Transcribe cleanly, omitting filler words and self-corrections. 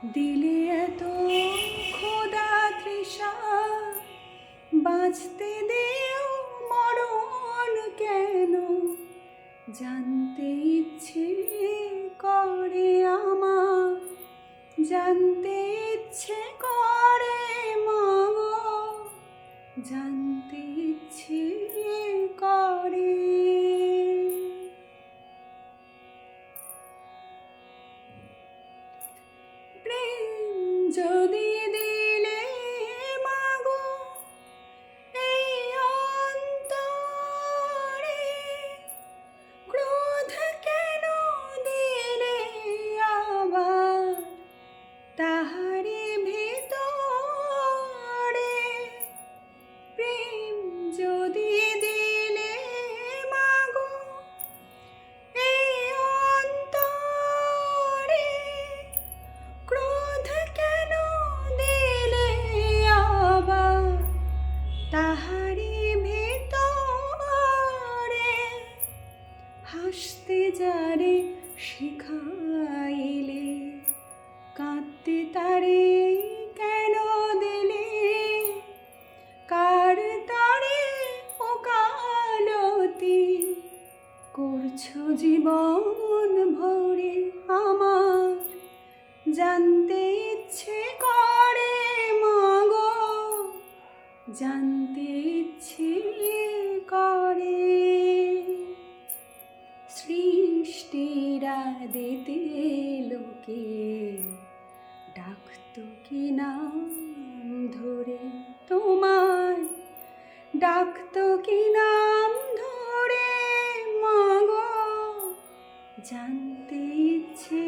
দিলে এত খোদা তৃষা, বাঁচতে দেও মরণ কেন? জানতে ইচ্ছে করে আমার, জানতে ইচ্ছে করে মাগো, জানতে ইচ্ছে করে। প্রেম যদি দিলে মাগো এই অন্তরে, ক্রোধ কেন দিলে আবার তাহারি ভিতরে? প্রেম যদি দিলে মাগো এই অন্তরে, ক্রোধ কেন দিলে আবার তাহারি ভিতরে? হাসতে যারে শিখাইলে, কাঁদতে তারে কেন দিলে? কার তারে ওকালতি করছো জীবন ভরে আমার? জানতে ইচ্ছে করে মাগো, জানতে ইচ্ছে করে। সৃষ্টিরা দিতে লোকে ডাকতো কি নাম ধরে তোমায়, ডাকতো কি নাম ধরে মাগো, জানতে ইচ্ছে